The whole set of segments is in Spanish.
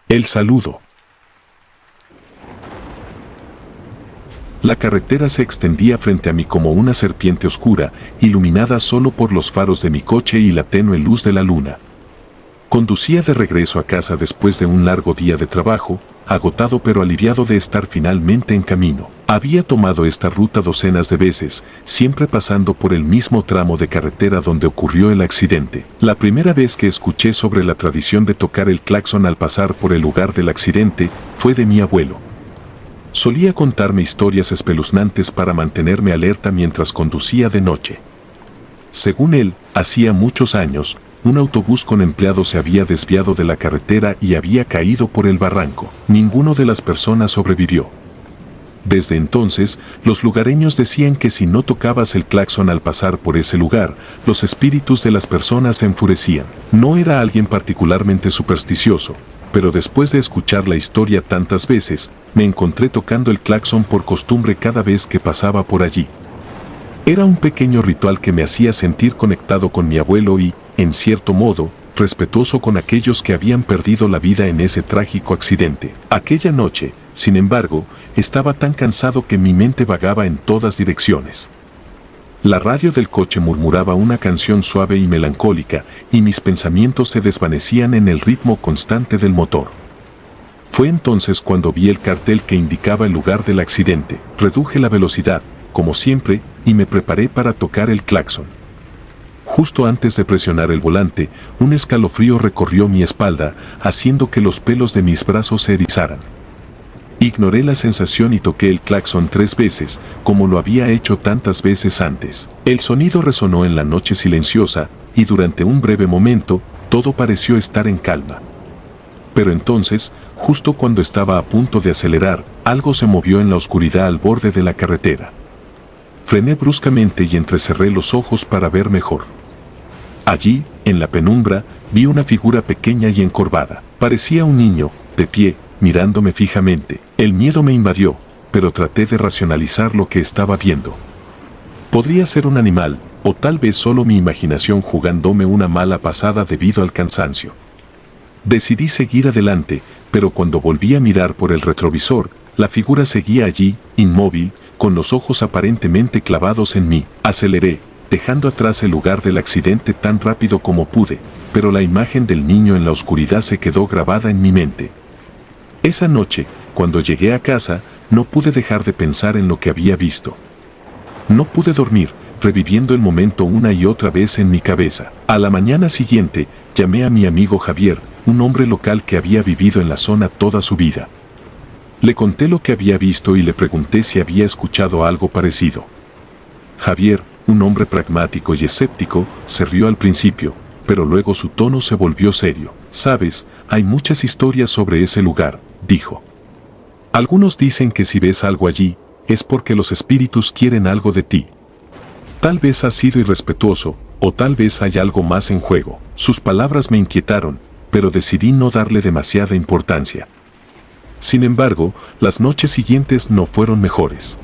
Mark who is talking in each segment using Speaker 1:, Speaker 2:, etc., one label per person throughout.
Speaker 1: El saludo. La carretera se extendía frente a mí como una serpiente oscura, iluminada solo por los faros de mi coche y la tenue luz de la luna. Conducía de regreso a casa después de un largo día de trabajo, agotado pero aliviado de estar finalmente en camino. Había tomado esta ruta docenas de veces, siempre pasando por el mismo tramo de carretera donde ocurrió el accidente. La primera vez que escuché sobre la tradición de tocar el claxon al pasar por el lugar del accidente fue de mi abuelo. Solía contarme historias espeluznantes para mantenerme alerta mientras conducía de noche. Según él, hacía muchos años, un autobús con empleados se había desviado de la carretera y había caído por el barranco. Ninguna de las personas sobrevivió. Desde entonces, los lugareños decían que si no tocabas el claxon al pasar por ese lugar, los espíritus de las personas se enfurecían. No era alguien particularmente supersticioso, pero después de escuchar la historia tantas veces, me encontré tocando el claxon por costumbre cada vez que pasaba por allí. Era un pequeño ritual que me hacía sentir conectado con mi abuelo y, en cierto modo, respetuoso con aquellos que habían perdido la vida en ese trágico accidente. Aquella noche, sin embargo, estaba tan cansado que mi mente vagaba en todas direcciones. La radio del coche murmuraba una canción suave y melancólica, y mis pensamientos se desvanecían en el ritmo constante del motor. Fue entonces cuando vi el cartel que indicaba el lugar del accidente. Reduje la velocidad, como siempre, y me preparé para tocar el claxon. Justo antes de presionar el volante, un escalofrío recorrió mi espalda, haciendo que los pelos de mis brazos se erizaran. Ignoré la sensación y toqué el claxon 3 veces, como lo había hecho tantas veces antes. El sonido resonó en la noche silenciosa, y durante un breve momento, todo pareció estar en calma. Pero entonces, justo cuando estaba a punto de acelerar, algo se movió en la oscuridad al borde de la carretera. Frené bruscamente y entrecerré los ojos para ver mejor. Allí, en la penumbra, vi una figura pequeña y encorvada. Parecía un niño, de pie, mirándome fijamente. El miedo me invadió, pero traté de racionalizar lo que estaba viendo. Podría ser un animal, o tal vez solo mi imaginación jugándome una mala pasada debido al cansancio. Decidí seguir adelante, pero cuando volví a mirar por el retrovisor, la figura seguía allí, inmóvil, con los ojos aparentemente clavados en mí. Aceleré, dejando atrás el lugar del accidente tan rápido como pude, pero la imagen del niño en la oscuridad se quedó grabada en mi mente. Esa noche, cuando llegué a casa, no pude dejar de pensar en lo que había visto. No pude dormir, reviviendo el momento una y otra vez en mi cabeza. A la mañana siguiente, llamé a mi amigo Javier, un hombre local que había vivido en la zona toda su vida. Le conté lo que había visto y le pregunté si había escuchado algo parecido. Javier, un hombre pragmático y escéptico, se rió al principio, pero luego su tono se volvió serio. «Sabes, hay muchas historias sobre ese lugar», dijo. «Algunos dicen que si ves algo allí, es porque los espíritus quieren algo de ti. Tal vez has sido irrespetuoso, o tal vez hay algo más en juego». Sus palabras me inquietaron, pero decidí no darle demasiada importancia. Sin embargo, las noches siguientes no fueron mejores.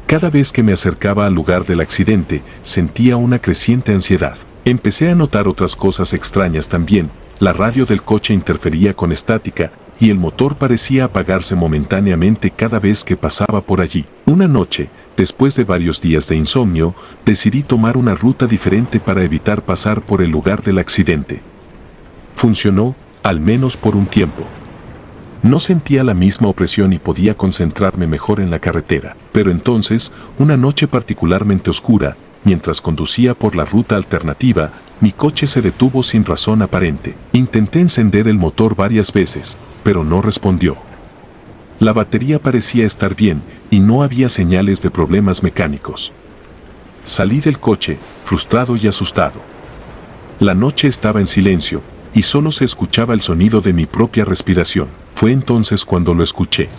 Speaker 1: Cada vez que me acercaba al lugar del accidente, sentía una creciente ansiedad. Empecé a notar otras cosas extrañas también. La radio del coche interfería con estática, y el motor parecía apagarse momentáneamente cada vez que pasaba por allí. Una noche, después de varios días de insomnio, decidí tomar una ruta diferente para evitar pasar por el lugar del accidente. Funcionó, al menos por un tiempo. No sentía la misma opresión y podía concentrarme mejor en la carretera. Pero entonces, una noche particularmente oscura, mientras conducía por la ruta alternativa, mi coche se detuvo sin razón aparente. Intenté encender el motor varias veces, pero no respondió. La batería parecía estar bien, y no había señales de problemas mecánicos. Salí del coche, frustrado y asustado. La noche estaba en silencio, y solo se escuchaba el sonido de mi propia respiración. Fue entonces cuando lo escuché.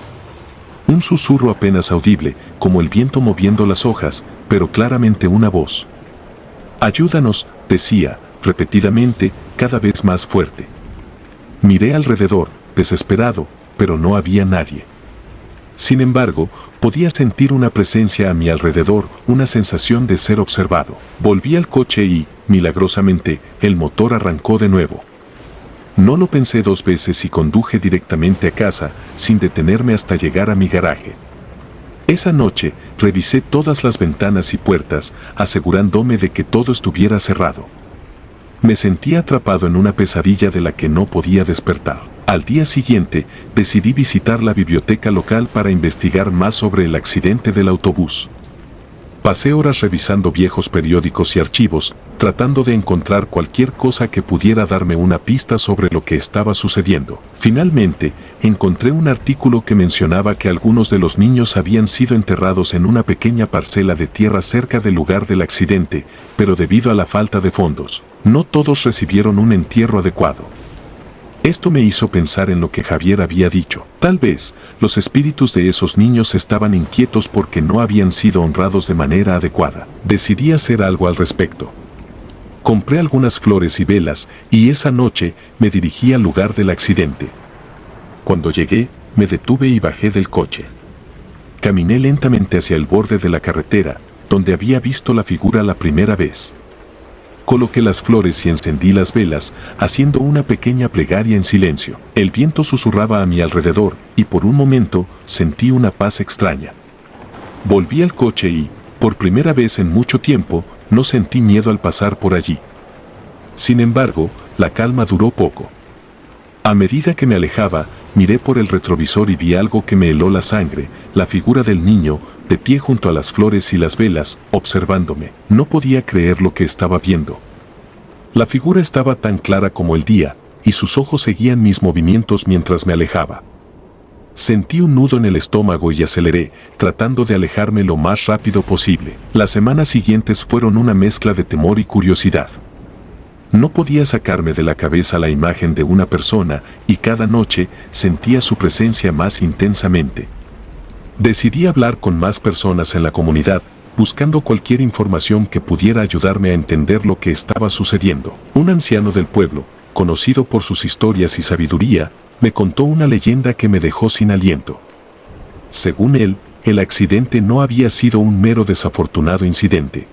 Speaker 1: Un susurro apenas audible, como el viento moviendo las hojas, pero claramente una voz. «Ayúdanos», decía, repetidamente, cada vez más fuerte. Miré alrededor, desesperado, pero no había nadie. Sin embargo, podía sentir una presencia a mi alrededor, una sensación de ser observado. Volví al coche y, milagrosamente, el motor arrancó de nuevo. No lo pensé dos veces y conduje directamente a casa, sin detenerme hasta llegar a mi garaje. Esa noche, revisé todas las ventanas y puertas, asegurándome de que todo estuviera cerrado. Me sentía atrapado en una pesadilla de la que no podía despertar. Al día siguiente, decidí visitar la biblioteca local para investigar más sobre el accidente del autobús. Pasé horas revisando viejos periódicos y archivos, tratando de encontrar cualquier cosa que pudiera darme una pista sobre lo que estaba sucediendo. Finalmente, encontré un artículo que mencionaba que algunos de los niños habían sido enterrados en una pequeña parcela de tierra cerca del lugar del accidente, pero debido a la falta de fondos, no todos recibieron un entierro adecuado. Esto me hizo pensar en lo que Javier había dicho. Tal vez, los espíritus de esos niños estaban inquietos porque no habían sido honrados de manera adecuada. Decidí hacer algo al respecto. Compré algunas flores y velas, y esa noche me dirigí al lugar del accidente. Cuando llegué, me detuve y bajé del coche. Caminé lentamente hacia el borde de la carretera, donde había visto la figura la primera vez. Coloqué las flores y encendí las velas, haciendo una pequeña plegaria en silencio. El viento susurraba a mi alrededor, y por un momento sentí una paz extraña. Volví al coche y, por primera vez en mucho tiempo, no sentí miedo al pasar por allí. Sin embargo, la calma duró poco. A medida que me alejaba, miré por el retrovisor y vi algo que me heló la sangre, la figura del niño, de pie junto a las flores y las velas, observándome. No podía creer lo que estaba viendo. La figura estaba tan clara como el día, y sus ojos seguían mis movimientos mientras me alejaba. Sentí un nudo en el estómago y aceleré, tratando de alejarme lo más rápido posible. Las semanas siguientes fueron una mezcla de temor y curiosidad. No podía sacarme de la cabeza la imagen de una persona, y cada noche sentía su presencia más intensamente. Decidí hablar con más personas en la comunidad, buscando cualquier información que pudiera ayudarme a entender lo que estaba sucediendo. Un anciano del pueblo, conocido por sus historias y sabiduría, me contó una leyenda que me dejó sin aliento. Según él, el accidente no había sido un mero desafortunado incidente.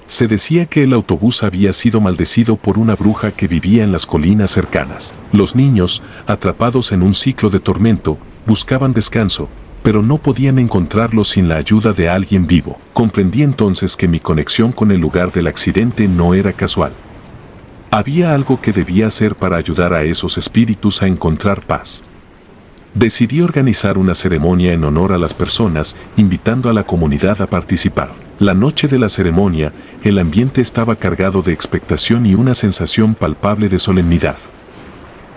Speaker 1: Se decía que el autobús había sido maldecido por una bruja que vivía en las colinas cercanas. Los niños, atrapados en un ciclo de tormento, buscaban descanso, pero no podían encontrarlo sin la ayuda de alguien vivo. Comprendí entonces que mi conexión con el lugar del accidente no era casual. Había algo que debía hacer para ayudar a esos espíritus a encontrar paz. Decidí organizar una ceremonia en honor a las personas, invitando a la comunidad a participar. La noche de la ceremonia, el ambiente estaba cargado de expectación y una sensación palpable de solemnidad.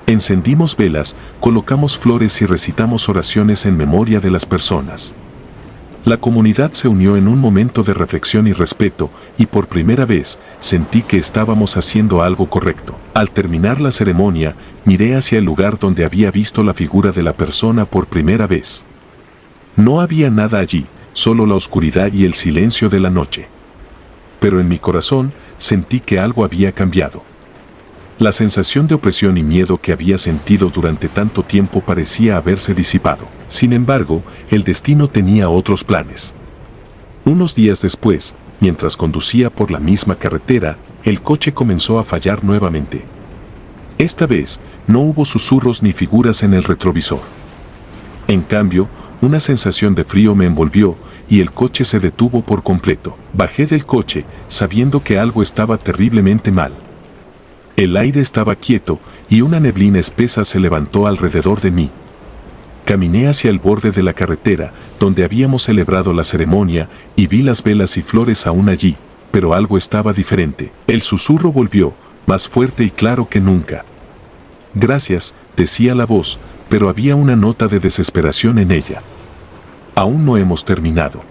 Speaker 1: Encendimos velas, colocamos flores y recitamos oraciones en memoria de las personas. La comunidad se unió en un momento de reflexión y respeto, y por primera vez sentí que estábamos haciendo algo correcto. Al terminar la ceremonia, miré hacia el lugar donde había visto la figura de la persona por primera vez. No había nada allí, solo la oscuridad y el silencio de la noche. Pero en mi corazón sentí que algo había cambiado. La sensación de opresión y miedo que había sentido durante tanto tiempo parecía haberse disipado. Sin embargo, el destino tenía otros planes. Unos días después, mientras conducía por la misma carretera, el coche comenzó a fallar nuevamente. Esta vez, no hubo susurros ni figuras en el retrovisor. En cambio, una sensación de frío me envolvió y el coche se detuvo por completo. Bajé del coche, sabiendo que algo estaba terriblemente mal. El aire estaba quieto y una neblina espesa se levantó alrededor de mí. Caminé hacia el borde de la carretera, donde habíamos celebrado la ceremonia, y vi las velas y flores aún allí, pero algo estaba diferente. El susurro volvió, más fuerte y claro que nunca. Gracias, decía la voz, pero había una nota de desesperación en ella. Aún no hemos terminado.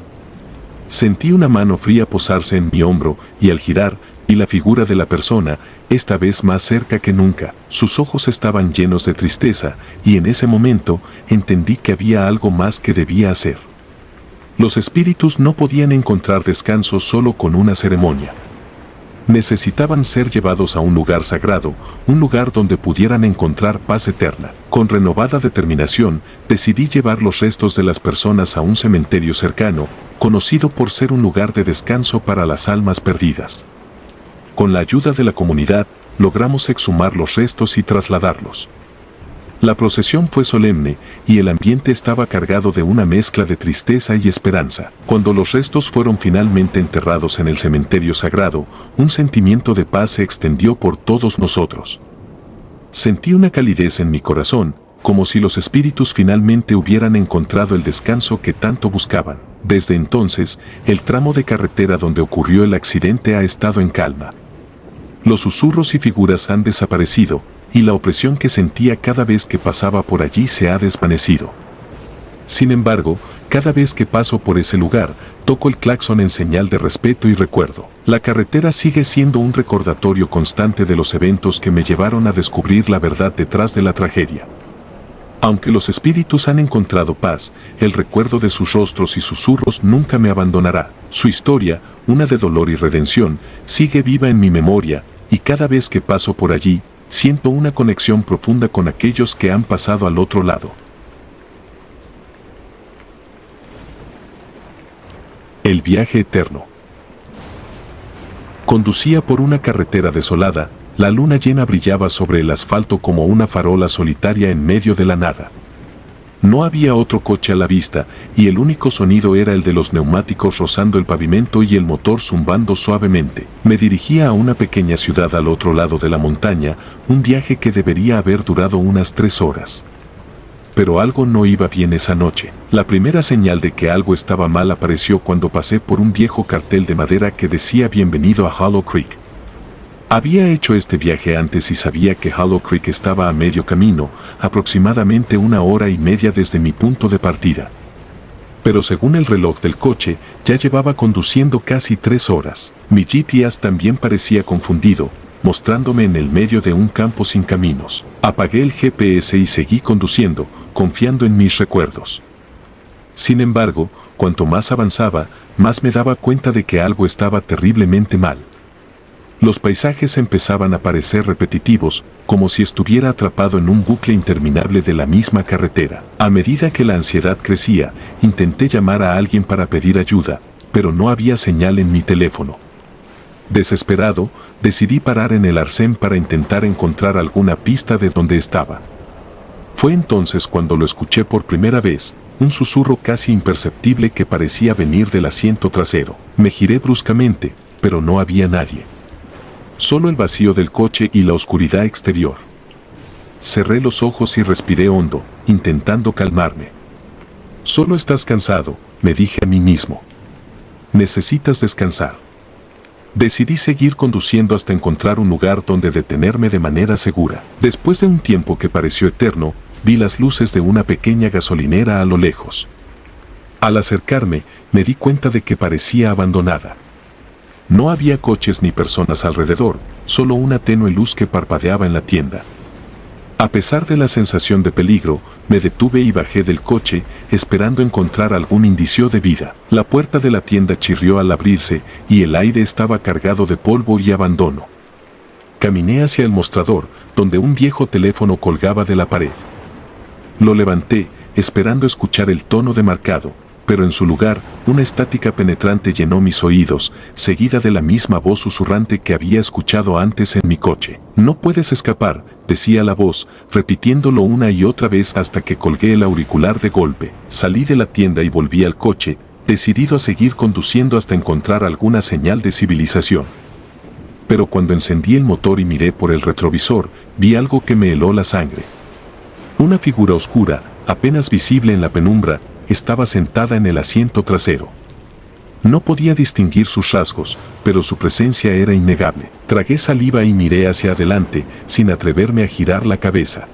Speaker 1: Sentí una mano fría posarse en mi hombro, y al girar, vi la figura de la persona, esta vez más cerca que nunca. Sus ojos estaban llenos de tristeza, y en ese momento entendí que había algo más que debía hacer. Los espíritus no podían encontrar descanso solo con una ceremonia. Necesitaban ser llevados a un lugar sagrado, un lugar donde pudieran encontrar paz eterna. Con renovada determinación, decidí llevar los restos de las personas a un cementerio cercano, conocido por ser un lugar de descanso para las almas perdidas. Con la ayuda de la comunidad, logramos exhumar los restos y trasladarlos. La procesión fue solemne y el ambiente estaba cargado de una mezcla de tristeza y esperanza. Cuando los restos fueron finalmente enterrados en el cementerio sagrado, un sentimiento de paz se extendió por todos nosotros. Sentí una calidez en mi corazón, como si los espíritus finalmente hubieran encontrado el descanso que tanto buscaban. Desde entonces, el tramo de carretera donde ocurrió el accidente ha estado en calma. Los susurros y figuras han desaparecido, y la opresión que sentía cada vez que pasaba por allí se ha desvanecido. Sin embargo, cada vez que paso por ese lugar, toco el claxon en señal de respeto y recuerdo. La carretera sigue siendo un recordatorio constante de los eventos que me llevaron a descubrir la verdad detrás de la tragedia. Aunque los espíritus han encontrado paz, el recuerdo de sus rostros y susurros nunca me abandonará. Su historia, una de dolor y redención, sigue viva en mi memoria, y cada vez que paso por allí, siento una conexión profunda con aquellos que han pasado al otro lado. El viaje eterno. Conducía por una carretera desolada, la luna llena brillaba sobre el asfalto como una farola solitaria en medio de la nada. No había otro coche a la vista, y el único sonido era el de los neumáticos rozando el pavimento y el motor zumbando suavemente. Me dirigía a una pequeña ciudad al otro lado de la montaña, un viaje que debería haber durado unas 3 horas. Pero algo no iba bien esa noche. La primera señal de que algo estaba mal apareció cuando pasé por un viejo cartel de madera que decía "Bienvenido a Hollow Creek". Había hecho este viaje antes y sabía que Hollow Creek estaba a medio camino, aproximadamente 1 hora y media desde mi punto de partida. Pero según el reloj del coche, ya llevaba conduciendo casi 3 horas. Mi GPS también parecía confundido, mostrándome en el medio de un campo sin caminos. Apagué el GPS y seguí conduciendo, confiando en mis recuerdos. Sin embargo, cuanto más avanzaba, más me daba cuenta de que algo estaba terriblemente mal. Los paisajes empezaban a parecer repetitivos, como si estuviera atrapado en un bucle interminable de la misma carretera. A medida que la ansiedad crecía, intenté llamar a alguien para pedir ayuda, pero no había señal en mi teléfono. Desesperado, decidí parar en el arcén para intentar encontrar alguna pista de dónde estaba. Fue entonces cuando lo escuché por primera vez, un susurro casi imperceptible que parecía venir del asiento trasero. Me giré bruscamente, pero no había nadie. Solo el vacío del coche y la oscuridad exterior. Cerré los ojos y respiré hondo, intentando calmarme. Solo estás cansado, me dije a mí mismo. Necesitas descansar. Decidí seguir conduciendo hasta encontrar un lugar donde detenerme de manera segura. Después de un tiempo que pareció eterno, vi las luces de una pequeña gasolinera a lo lejos. Al acercarme, me di cuenta de que parecía abandonada. No había coches ni personas alrededor, solo una tenue luz que parpadeaba en la tienda. A pesar de la sensación de peligro, me detuve y bajé del coche, esperando encontrar algún indicio de vida. La puerta de la tienda chirrió al abrirse, y el aire estaba cargado de polvo y abandono. Caminé hacia el mostrador, donde un viejo teléfono colgaba de la pared. Lo levanté, esperando escuchar el tono de marcado, pero en su lugar, una estática penetrante llenó mis oídos, seguida de la misma voz susurrante que había escuchado antes en mi coche. No puedes escapar, decía la voz, repitiéndolo una y otra vez hasta que colgué el auricular de golpe. Salí de la tienda y volví al coche, decidido a seguir conduciendo hasta encontrar alguna señal de civilización. Pero cuando encendí el motor y miré por el retrovisor, vi algo que me heló la sangre. Una figura oscura, apenas visible en la penumbra, estaba sentada en el asiento trasero. No podía distinguir sus rasgos, pero su presencia era innegable. Tragué saliva y miré hacia adelante, sin atreverme a girar la cabeza.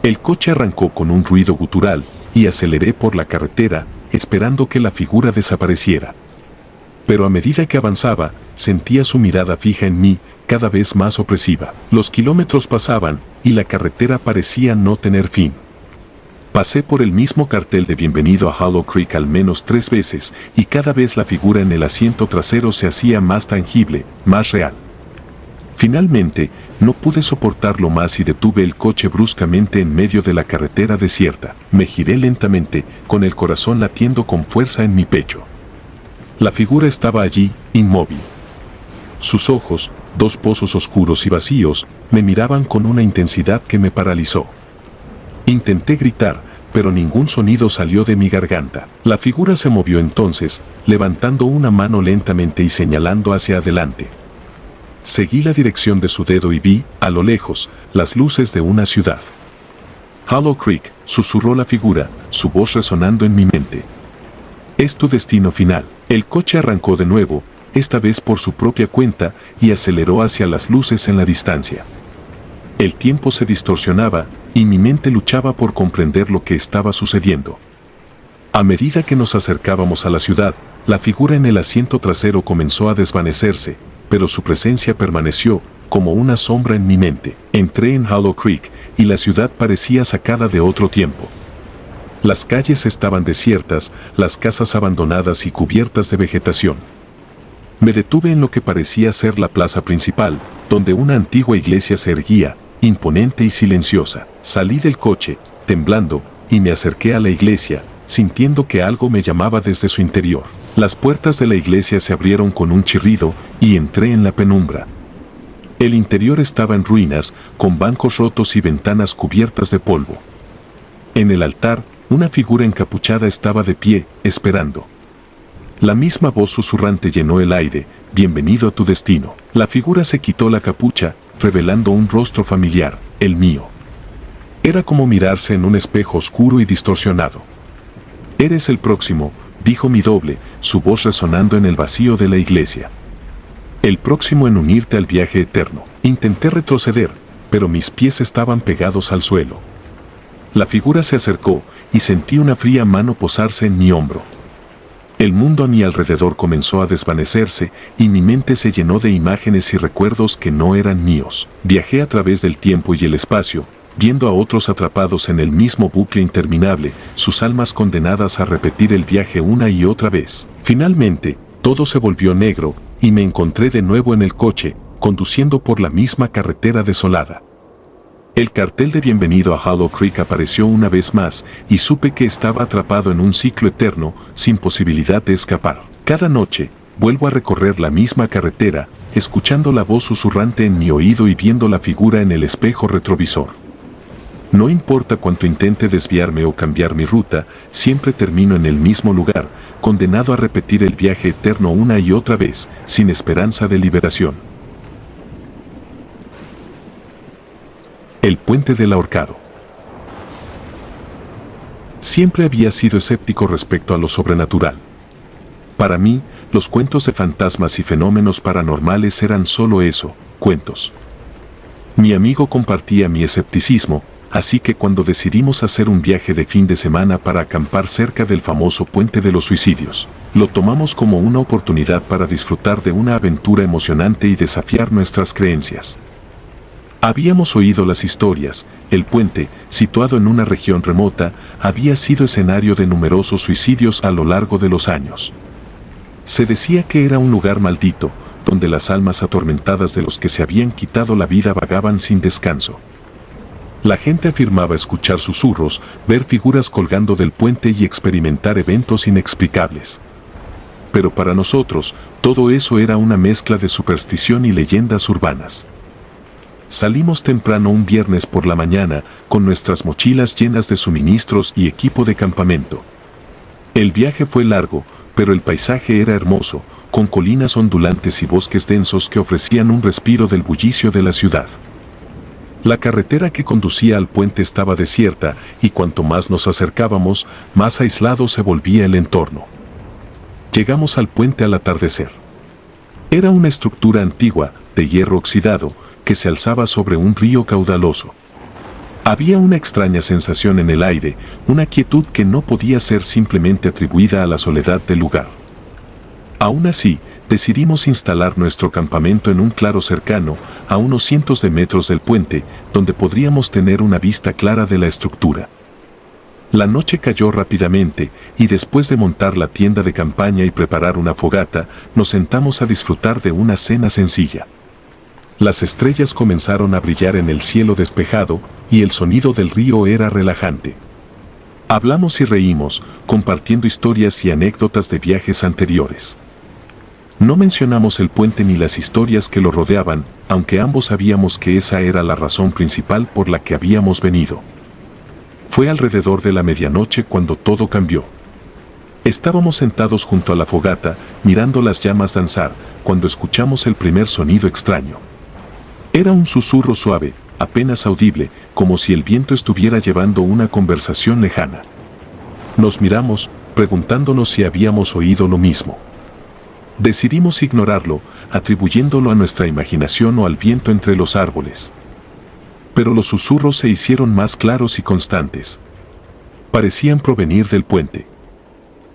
Speaker 1: El coche arrancó con un ruido gutural, y aceleré por la carretera, esperando que la figura desapareciera. Pero a medida que avanzaba, sentía su mirada fija en mí, cada vez más opresiva. Los kilómetros pasaban, y la carretera parecía no tener fin. Pasé por el mismo cartel de Bienvenido a Hollow Creek al menos 3 veces, y cada vez la figura en el asiento trasero se hacía más tangible, más real. Finalmente, no pude soportarlo más y detuve el coche bruscamente en medio de la carretera desierta. Me giré lentamente, con el corazón latiendo con fuerza en mi pecho. La figura estaba allí, inmóvil. Sus ojos, Dos pozos oscuros y vacíos me miraban con una intensidad que me paralizó. Intenté gritar, pero ningún sonido salió de mi garganta. La figura se movió entonces, levantando una mano lentamente y señalando hacia adelante. Seguí la dirección de su dedo y vi, a lo lejos, las luces de una ciudad. Hollow Creek, susurró la figura, su voz resonando en mi mente. Es tu destino final. El coche arrancó de nuevo, esta vez por su propia cuenta, y aceleró hacia las luces en la distancia. El tiempo se distorsionaba, y mi mente luchaba por comprender lo que estaba sucediendo. A medida que nos acercábamos a la ciudad, la figura en el asiento trasero comenzó a desvanecerse, pero su presencia permaneció, como una sombra en mi mente. Entré en Hollow Creek, y la ciudad parecía sacada de otro tiempo. Las calles estaban desiertas, las casas abandonadas y cubiertas de vegetación. Me detuve en lo que parecía ser la plaza principal, donde una antigua iglesia se erguía, imponente y silenciosa. Salí del coche, temblando, y me acerqué a la iglesia, sintiendo que algo me llamaba desde su interior. Las puertas de la iglesia se abrieron con un chirrido, y entré en la penumbra. El interior estaba en ruinas, con bancos rotos y ventanas cubiertas de polvo. En el altar, una figura encapuchada estaba de pie, esperando. La misma voz susurrante llenó el aire: bienvenido a tu destino. La figura se quitó la capucha, revelando un rostro familiar, el mío. Era como mirarse en un espejo oscuro y distorsionado. Eres el próximo, dijo mi doble, su voz resonando en el vacío de la iglesia. El próximo en unirte al viaje eterno. Intenté retroceder, pero mis pies estaban pegados al suelo. La figura se acercó, y sentí una fría mano posarse en mi hombro. El mundo a mi alrededor comenzó a desvanecerse, y mi mente se llenó de imágenes y recuerdos que no eran míos. Viajé a través del tiempo y el espacio, viendo a otros atrapados en el mismo bucle interminable, sus almas condenadas a repetir el viaje una y otra vez. Finalmente, todo se volvió negro, y me encontré de nuevo en el coche, conduciendo por la misma carretera desolada. El cartel de bienvenido a Hollow Creek apareció una vez más, y supe que estaba atrapado en un ciclo eterno, sin posibilidad de escapar. Cada noche, vuelvo a recorrer la misma carretera, escuchando la voz susurrante en mi oído y viendo la figura en el espejo retrovisor. No importa cuánto intente desviarme o cambiar mi ruta, siempre termino en el mismo lugar, condenado a repetir el viaje eterno una y otra vez, sin esperanza de liberación. El puente del ahorcado. Siempre había sido escéptico respecto a lo sobrenatural. Para mí, los cuentos de fantasmas y fenómenos paranormales eran solo eso, cuentos. Mi amigo compartía mi escepticismo, así que cuando decidimos hacer un viaje de fin de semana para acampar cerca del famoso Puente de los Suicidios, lo tomamos como una oportunidad para disfrutar de una aventura emocionante y desafiar nuestras creencias. Habíamos oído las historias. El puente, situado en una región remota, había sido escenario de numerosos suicidios a lo largo de los años. Se decía que era un lugar maldito, donde las almas atormentadas de los que se habían quitado la vida vagaban sin descanso. La gente afirmaba escuchar susurros, ver figuras colgando del puente y experimentar eventos inexplicables. Pero para nosotros, todo eso era una mezcla de superstición y leyendas urbanas. Salimos temprano un viernes por la mañana, con nuestras mochilas llenas de suministros y equipo de campamento. El viaje fue largo, pero el paisaje era hermoso, con colinas ondulantes y bosques densos que ofrecían un respiro del bullicio de la ciudad. La carretera que conducía al puente estaba desierta, y cuanto más nos acercábamos, más aislado se volvía el entorno. Llegamos al puente al atardecer. Era una estructura antigua, de hierro oxidado, que se alzaba sobre un río caudaloso. Había una extraña sensación en el aire, una quietud que no podía ser simplemente atribuida a la soledad del lugar. Aún así, decidimos instalar nuestro campamento en un claro cercano, a unos cientos de metros del puente, donde podríamos tener una vista clara de la estructura. La noche cayó rápidamente, y después de montar la tienda de campaña y preparar una fogata, nos sentamos a disfrutar de una cena sencilla. Las estrellas comenzaron a brillar en el cielo despejado, y el sonido del río era relajante. Hablamos y reímos, compartiendo historias y anécdotas de viajes anteriores. No mencionamos el puente ni las historias que lo rodeaban, aunque ambos sabíamos que esa era la razón principal por la que habíamos venido. Fue alrededor de la medianoche cuando todo cambió. Estábamos sentados junto a la fogata, mirando las llamas danzar, cuando escuchamos el primer sonido extraño. Era un susurro suave, apenas audible, como si el viento estuviera llevando una conversación lejana. Nos miramos, preguntándonos si habíamos oído lo mismo. Decidimos ignorarlo, atribuyéndolo a nuestra imaginación o al viento entre los árboles. Pero los susurros se hicieron más claros y constantes. Parecían provenir del puente.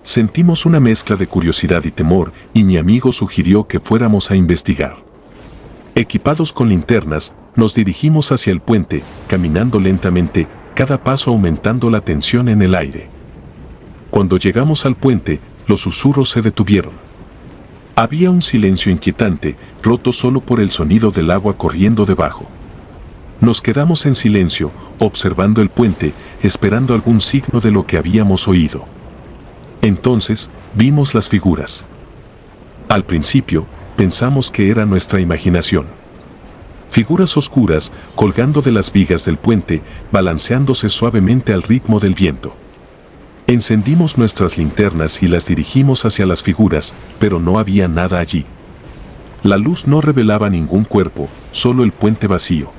Speaker 1: Sentimos una mezcla de curiosidad y temor, y mi amigo sugirió que fuéramos a investigar. Equipados con linternas, nos dirigimos hacia el puente, caminando lentamente, cada paso aumentando la tensión en el aire. Cuando llegamos al puente, los susurros se detuvieron. Había un silencio inquietante, roto solo por el sonido del agua corriendo debajo. Nos quedamos en silencio, observando el puente, esperando algún signo de lo que habíamos oído. Entonces, vimos las figuras. Al principio, pensamos que era nuestra imaginación. Figuras oscuras, colgando de las vigas del puente, balanceándose suavemente al ritmo del viento. Encendimos nuestras linternas y las dirigimos hacia las figuras, pero no había nada allí. La luz no revelaba ningún cuerpo, solo el puente vacío.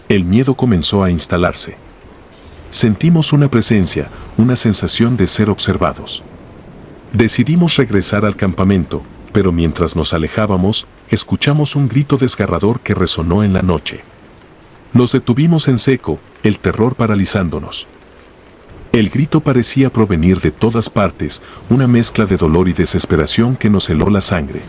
Speaker 1: El miedo comenzó a instalarse. Sentimos una presencia, una sensación de ser observados. Decidimos regresar al campamento, pero mientras nos alejábamos, escuchamos un grito desgarrador que resonó en la noche. Nos detuvimos en seco, el terror paralizándonos. El grito parecía provenir de todas partes, una mezcla de dolor y desesperación que nos heló la sangre.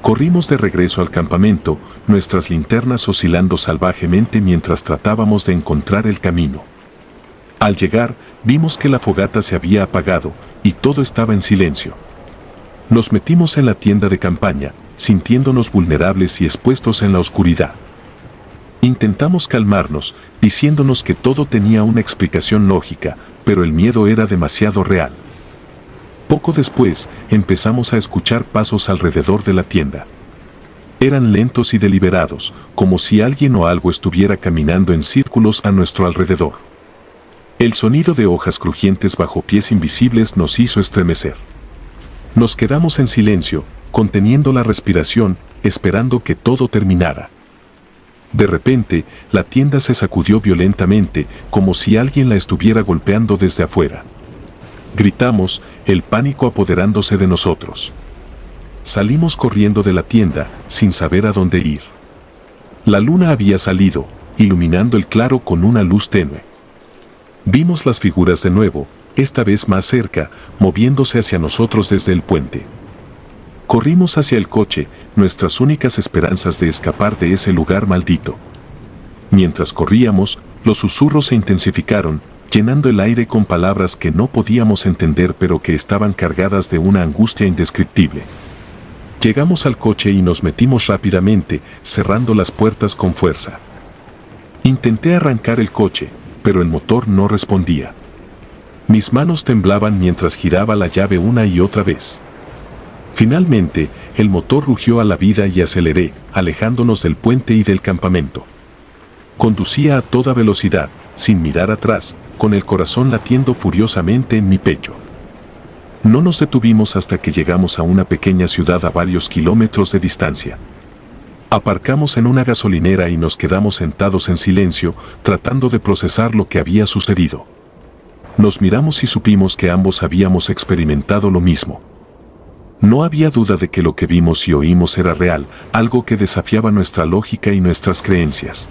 Speaker 1: Corrimos de regreso al campamento, nuestras linternas oscilando salvajemente mientras tratábamos de encontrar el camino. Al llegar, vimos que la fogata se había apagado, y todo estaba en silencio. Nos metimos en la tienda de campaña, sintiéndonos vulnerables y expuestos en la oscuridad. Intentamos calmarnos, diciéndonos que todo tenía una explicación lógica, pero el miedo era demasiado real. Poco después, empezamos a escuchar pasos alrededor de la tienda. Eran lentos y deliberados, como si alguien o algo estuviera caminando en círculos a nuestro alrededor. El sonido de hojas crujientes bajo pies invisibles nos hizo estremecer. Nos quedamos en silencio, conteniendo la respiración, esperando que todo terminara. De repente, la tienda se sacudió violentamente, como si alguien la estuviera golpeando desde afuera. Gritamos, el pánico apoderándose de nosotros. Salimos corriendo de la tienda, sin saber a dónde ir. La luna había salido, iluminando el claro con una luz tenue. Vimos las figuras de nuevo, esta vez más cerca, moviéndose hacia nosotros desde el puente. Corrimos hacia el coche, nuestras únicas esperanzas de escapar de ese lugar maldito. Mientras corríamos, los susurros se intensificaron, llenando el aire con palabras que no podíamos entender pero que estaban cargadas de una angustia indescriptible. Llegamos al coche y nos metimos rápidamente, cerrando las puertas con fuerza. Intenté arrancar el coche, pero el motor no respondía. Mis manos temblaban mientras giraba la llave una y otra vez. Finalmente, el motor rugió a la vida y aceleré, alejándonos del puente y del campamento. Conducía a toda velocidad, sin mirar atrás, con el corazón latiendo furiosamente en mi pecho. No nos detuvimos hasta que llegamos a una pequeña ciudad a varios kilómetros de distancia. Aparcamos en una gasolinera y nos quedamos sentados en silencio, tratando de procesar lo que había sucedido. Nos miramos y supimos que ambos habíamos experimentado lo mismo. No había duda de que lo que vimos y oímos era real, algo que desafiaba nuestra lógica y nuestras creencias.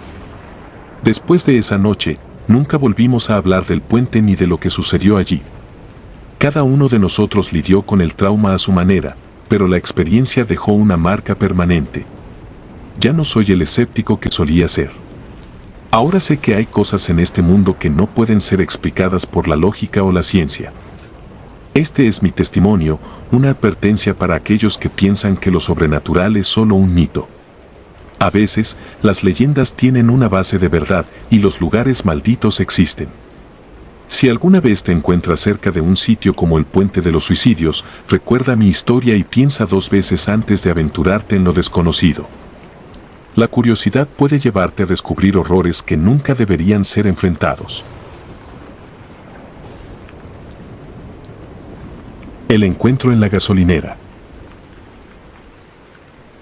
Speaker 1: Después de esa noche, nunca volvimos a hablar del puente ni de lo que sucedió allí. Cada uno de nosotros lidió con el trauma a su manera, pero la experiencia dejó una marca permanente. Ya no soy el escéptico que solía ser. Ahora sé que hay cosas en este mundo que no pueden ser explicadas por la lógica o la ciencia. Este es mi testimonio, una advertencia para aquellos que piensan que lo sobrenatural es solo un mito. A veces, las leyendas tienen una base de verdad y los lugares malditos existen. Si alguna vez te encuentras cerca de un sitio como el Puente de los Suicidios, recuerda mi historia y piensa 2 veces antes de aventurarte en lo desconocido. La curiosidad puede llevarte a descubrir horrores que nunca deberían ser enfrentados. El encuentro en la gasolinera.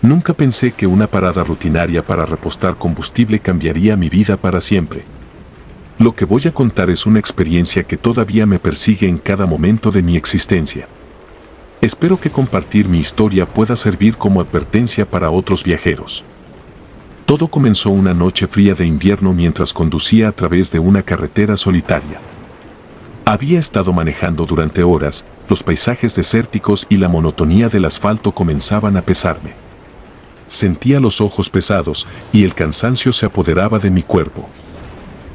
Speaker 1: Nunca pensé que una parada rutinaria para repostar combustible cambiaría mi vida para siempre. Lo que voy a contar es una experiencia que todavía me persigue en cada momento de mi existencia. Espero que compartir mi historia pueda servir como advertencia para otros viajeros. Todo comenzó una noche fría de invierno mientras conducía a través de una carretera solitaria. Había estado manejando durante horas, los paisajes desérticos y la monotonía del asfalto comenzaban a pesarme. Sentía los ojos pesados y el cansancio se apoderaba de mi cuerpo.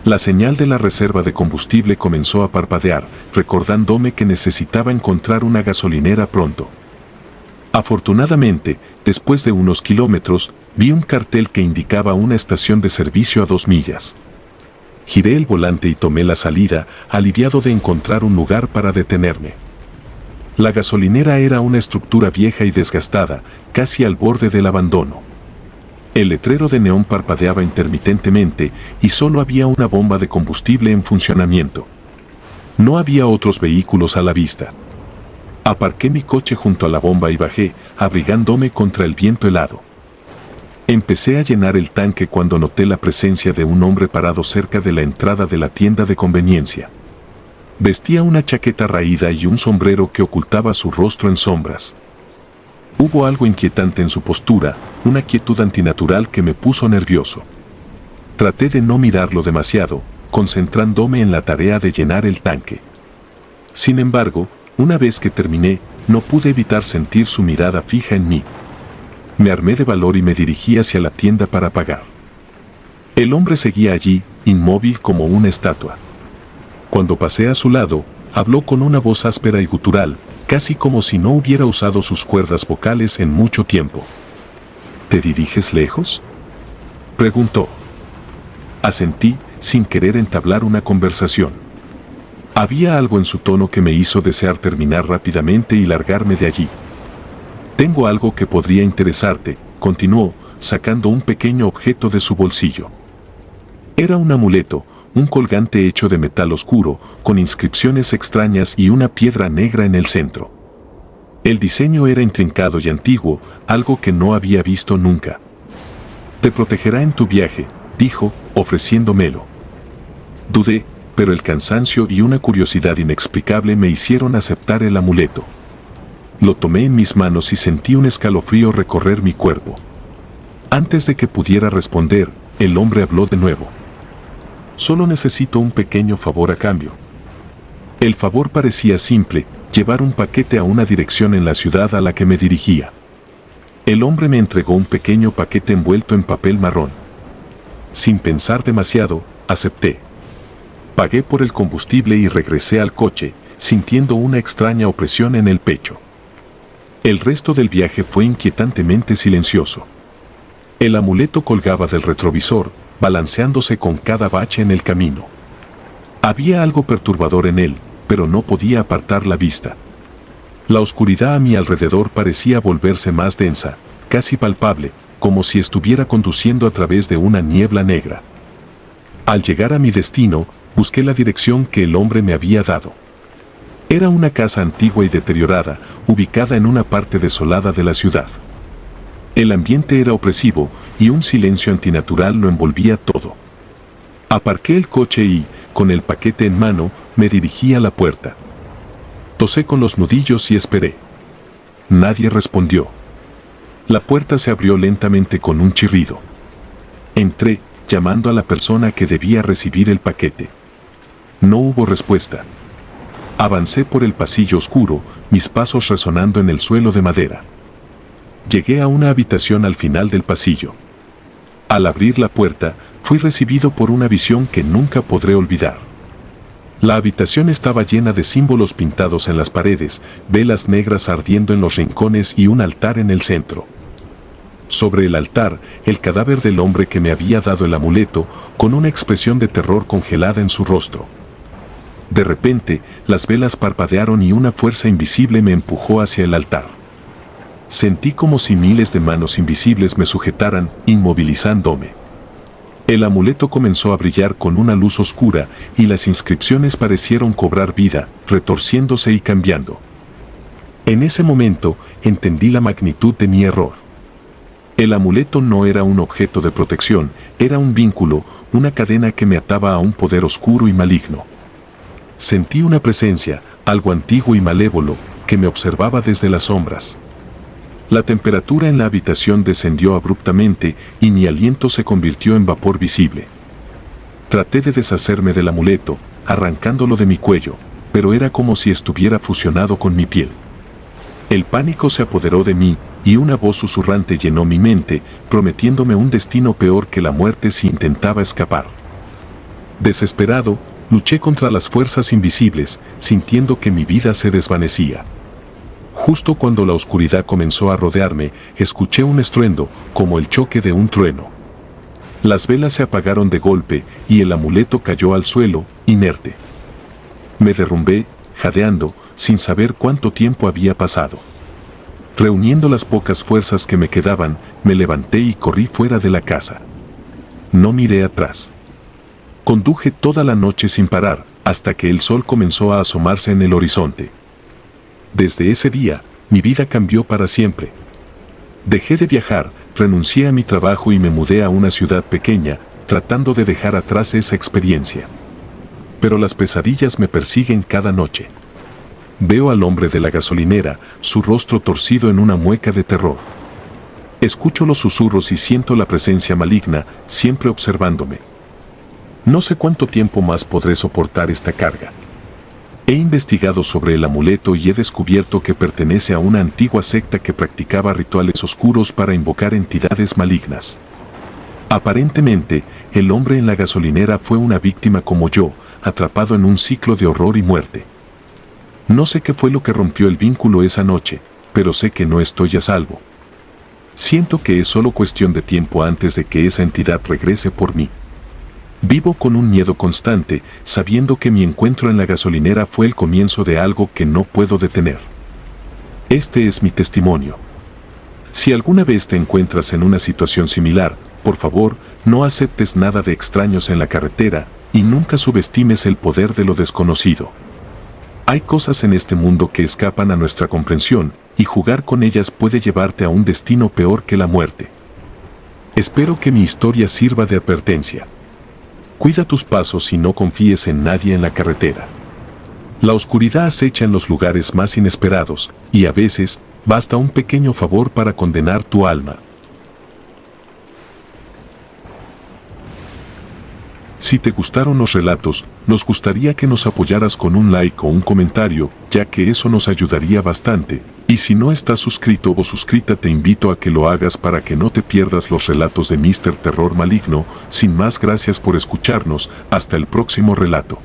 Speaker 1: La señal de la reserva de combustible comenzó a parpadear, recordándome que necesitaba encontrar una gasolinera pronto. Afortunadamente, después de unos kilómetros, vi un cartel que indicaba una estación de servicio a 2 millas. Giré el volante y tomé la salida, aliviado de encontrar un lugar para detenerme. La gasolinera era una estructura vieja y desgastada, casi al borde del abandono. El letrero de neón parpadeaba intermitentemente y solo había una bomba de combustible en funcionamiento. No había otros vehículos a la vista. Aparqué mi coche junto a la bomba y bajé, abrigándome contra el viento helado. Empecé a llenar el tanque cuando noté la presencia de un hombre parado cerca de la entrada de la tienda de conveniencia. Vestía una chaqueta raída y un sombrero que ocultaba su rostro en sombras. Hubo algo inquietante en su postura, una quietud antinatural que me puso nervioso. Traté de no mirarlo demasiado, concentrándome en la tarea de llenar el tanque. Sin embargo, una vez que terminé, no pude evitar sentir su mirada fija en mí. Me armé de valor y me dirigí hacia la tienda para pagar. El hombre seguía allí, inmóvil como una estatua. Cuando pasé a su lado, habló con una voz áspera y gutural, casi como si no hubiera usado sus cuerdas vocales en mucho tiempo. ¿Te diriges lejos?, preguntó. Asentí, sin querer entablar una conversación. Había algo en su tono que me hizo desear terminar rápidamente y largarme de allí. Tengo algo que podría interesarte, continuó, sacando un pequeño objeto de su bolsillo. Era un amuleto, un colgante hecho de metal oscuro, con inscripciones extrañas y una piedra negra en el centro. El diseño era intrincado y antiguo, algo que no había visto nunca. Te protegerá en tu viaje, dijo, ofreciéndomelo. Dudé, pero el cansancio y una curiosidad inexplicable me hicieron aceptar el amuleto. Lo tomé en mis manos y sentí un escalofrío recorrer mi cuerpo. Antes de que pudiera responder, el hombre habló de nuevo. Solo necesito un pequeño favor a cambio. El favor parecía simple, llevar un paquete a una dirección en la ciudad a la que me dirigía. El hombre me entregó un pequeño paquete envuelto en papel marrón. Sin pensar demasiado, acepté. Pagué por el combustible y regresé al coche, sintiendo una extraña opresión en el pecho. El resto del viaje fue inquietantemente silencioso. El amuleto colgaba del retrovisor, balanceándose con cada bache en el camino. Había algo perturbador en él, pero no podía apartar la vista. La oscuridad a mi alrededor parecía volverse más densa, casi palpable, como si estuviera conduciendo a través de una niebla negra. Al llegar a mi destino, busqué la dirección que el hombre me había dado. Era una casa antigua y deteriorada, ubicada en una parte desolada de la ciudad. El ambiente era opresivo y un silencio antinatural lo envolvía todo. Aparqué el coche y, con el paquete en mano, me dirigí a la puerta. Tosé con los nudillos y esperé. Nadie respondió. La puerta se abrió lentamente con un chirrido. Entré, llamando a la persona que debía recibir el paquete. No hubo respuesta. Avancé por el pasillo oscuro, mis pasos resonando en el suelo de madera. Llegué a una habitación al final del pasillo. Al abrir la puerta, fui recibido por una visión que nunca podré olvidar. La habitación estaba llena de símbolos pintados en las paredes, velas negras ardiendo en los rincones y un altar en el centro. Sobre el altar, el cadáver del hombre que me había dado el amuleto, con una expresión de terror congelada en su rostro. De repente, las velas parpadearon y una fuerza invisible me empujó hacia el altar. Sentí como si miles de manos invisibles me sujetaran, inmovilizándome. El amuleto comenzó a brillar con una luz oscura y las inscripciones parecieron cobrar vida, retorciéndose y cambiando. En ese momento, entendí la magnitud de mi error. El amuleto no era un objeto de protección, era un vínculo, una cadena que me ataba a un poder oscuro y maligno. Sentí una presencia, algo antiguo y malévolo, que me observaba desde las sombras. La temperatura en la habitación descendió abruptamente y mi aliento se convirtió en vapor visible. Traté de deshacerme del amuleto, arrancándolo de mi cuello, pero era como si estuviera fusionado con mi piel. El pánico se apoderó de mí y una voz susurrante llenó mi mente, prometiéndome un destino peor que la muerte si intentaba escapar. Desesperado, luché contra las fuerzas invisibles, sintiendo que mi vida se desvanecía. Justo cuando la oscuridad comenzó a rodearme, escuché un estruendo, como el choque de un trueno. Las velas se apagaron de golpe y el amuleto cayó al suelo, inerte. Me derrumbé, jadeando, sin saber cuánto tiempo había pasado. Reuniendo las pocas fuerzas que me quedaban, me levanté y corrí fuera de la casa. No miré atrás. Conduje toda la noche sin parar, hasta que el sol comenzó a asomarse en el horizonte. Desde ese día, mi vida cambió para siempre. Dejé de viajar, renuncié a mi trabajo y me mudé a una ciudad pequeña, tratando de dejar atrás esa experiencia. Pero las pesadillas me persiguen cada noche. Veo al hombre de la gasolinera, su rostro torcido en una mueca de terror. Escucho los susurros y siento la presencia maligna, siempre observándome. No sé cuánto tiempo más podré soportar esta carga. He investigado sobre el amuleto y he descubierto que pertenece a una antigua secta que practicaba rituales oscuros para invocar entidades malignas. Aparentemente, el hombre en la gasolinera fue una víctima como yo, atrapado en un ciclo de horror y muerte. No sé qué fue lo que rompió el vínculo esa noche, pero sé que no estoy a salvo. Siento que es solo cuestión de tiempo antes de que esa entidad regrese por mí. Vivo con un miedo constante, sabiendo que mi encuentro en la gasolinera fue el comienzo de algo que no puedo detener. Este es mi testimonio. Si alguna vez te encuentras en una situación similar, por favor, no aceptes nada de extraños en la carretera y nunca subestimes el poder de lo desconocido. Hay cosas en este mundo que escapan a nuestra comprensión y jugar con ellas puede llevarte a un destino peor que la muerte. Espero que mi historia sirva de advertencia. Cuida tus pasos y no confíes en nadie en la carretera. La oscuridad acecha en los lugares más inesperados, y a veces, basta un pequeño favor para condenar tu alma. Si te gustaron los relatos, nos gustaría que nos apoyaras con un like o un comentario, ya que eso nos ayudaría bastante. Y si no estás suscrito o suscrita, te invito a que lo hagas para que no te pierdas los relatos de Mr. Terror Maligno. Sin más, gracias por escucharnos. Hasta el próximo relato.